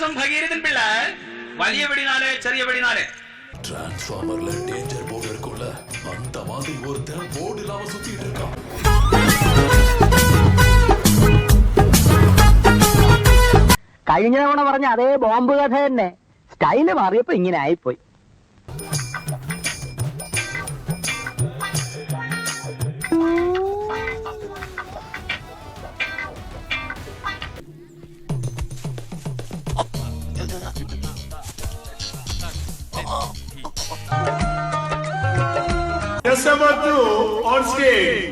ദിവസം ഭഗീരഥൻ പിള്ള വലിയ വെടിനാല് ചെറിയ വെടിനാല് டிரான்ஸ்ஃபார்மர்ல டேஞ்சர் போர்டு இருக்கும்ல அந்த மாதிரி ஒருத்தன் போர்டு இல்லாம சுத்திட்டு இருக்கான். കഴിഞ്ഞ തവണ പറഞ്ഞ അതേ ബോംബ് കഥ തന്നെ, സ്റ്റൈല് മാറിയപ്പോ ഇങ്ങനെ ആയിപ്പോയി. on stage.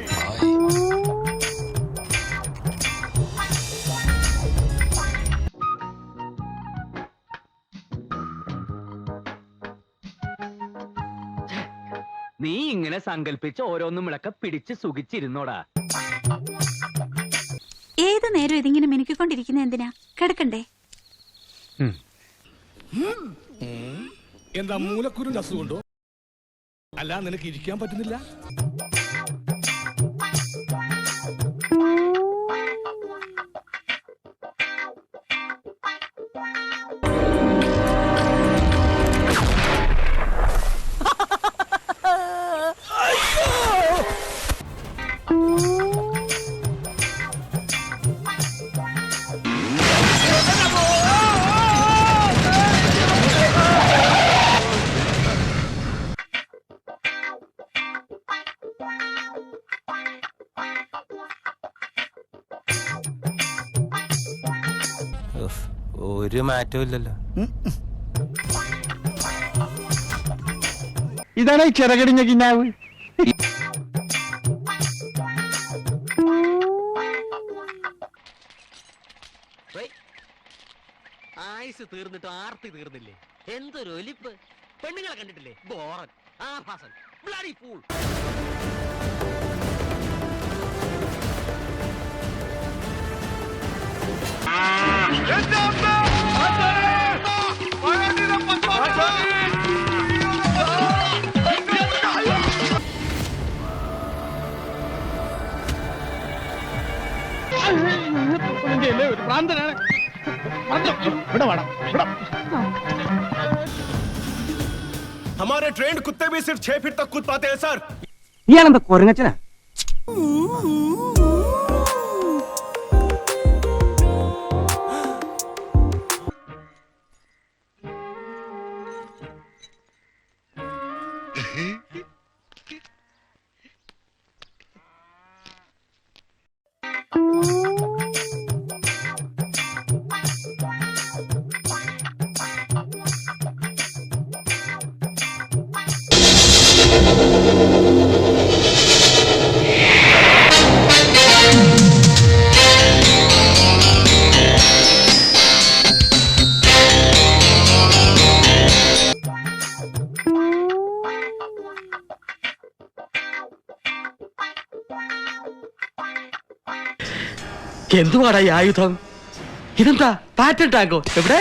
നീ ഇങ്ങനെ സങ്കല്പിച്ച് ഓരോന്നും വിളക്ക പിടിച്ച് സുഖിച്ചിരുന്നോടാ. ഏത് നേരം ഇതിങ്ങനെ മിനുക്കിക്കൊണ്ടിരിക്കുന്ന എന്തിനാ? കിടക്കണ്ടേ? എന്താ മൂലക്കുരുന്റെ അസുഖമുണ്ടോ? അല്ല, നിനക്ക് ഇരിക്കാൻ പറ്റുന്നില്ല? ഒരു മാറ്റവും ഇല്ലല്ലോ. ഇതാണ് ചിറകടിഞ്ഞ കിനാവ്. ആയുസ് തീർന്നിട്ട് ആർത്തി തീർന്നില്ലേ? എന്തൊരു ഒലിപ്പ്! പെണ്ണുങ്ങളെ കണ്ടിട്ടില്ലേ? ബോറൻ, ആഭാസൻ, ബ്ലഡി ഫൂൾ. हमारे ट्रेंड कुत्ते भी सिर्फ 6 फीट तक कूद पाते हैं सर. ഇയാളെന്താ കൊരങ്ങച്ചനാ? എന്തുവാടാ ഈ ആയുധം? ഇതെന്താ പാറ്റൻ ടാങ്കോ? എവിടെ?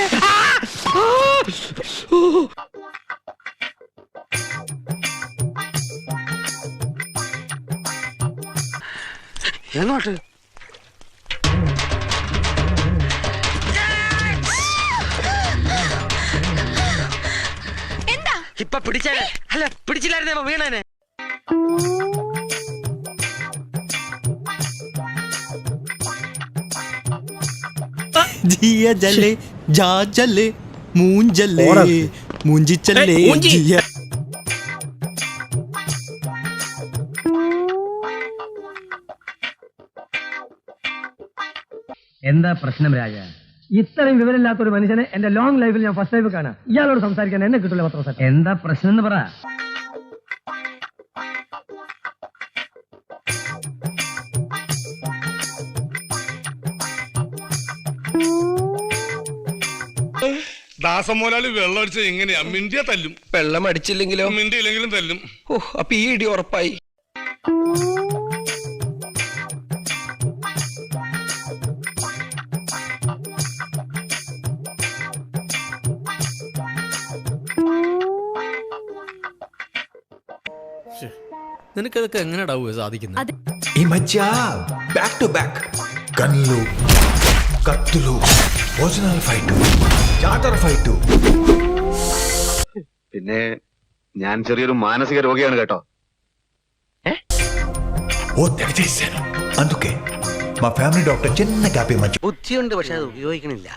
എങ്ങോട്ട്? എന്താ ഇപ്പൊ പിടിച്ചാലേ? അല്ല, പിടിച്ചില്ലായിരുന്നേ വീണേനെ. ജിയ ജല്ലേ ജാ ജല്ലേ മൂഞ്ചല്ലേ മൂഞ്ചിച്ചല്ലേ ജിയ. എന്താ പ്രശ്നം രാജ? ഇത്രയും വിവരമില്ലാത്ത ഒരു മനുഷ്യനെ എന്റെ ലോങ് ലൈഫിൽ ഞാൻ ഫസ്റ്റ് ടൈം കാണാം. ഇയാളോട് സംസാരിക്കാൻ എന്നെ കിട്ടില്ല പത്ര. എന്താ പ്രശ്നം എന്ന് പറ. ദാസം മോലാളി വെള്ളം അടിച്ച എങ്ങനെയാ? മിണ്ടിയ തല്ലും. വെള്ളം അടിച്ചില്ലെങ്കിലോ? മിണ്ടിയില്ലെങ്കിലും തല്ലും. ഓ, അപ്പൊ ഈ ഇടി ഉറപ്പായി. നിനക്കതൊക്കെ എങ്ങനെയാ സാധിക്കുന്നത്? ఈ మధ్య బ్యాక్ టు బ్యాక్ గన్లు కత్తులు ఒరిజినల్ ఫైట్ జాతర ఫైట్. പിന്നെ ഞാൻ ചെറിയൊരു മാനസിക രോഗിയാണ് കേട്ടോ. ఓ తెగ చేశాను. అందుకే మా ఫ్యామిలీ డాక్టర్ చిన్న గ్యాప్ ఇవ్వమని. ബുദ്ധിയുണ്ട് പക്ഷെ അത് ഉപയോഗിക്കണില്ല.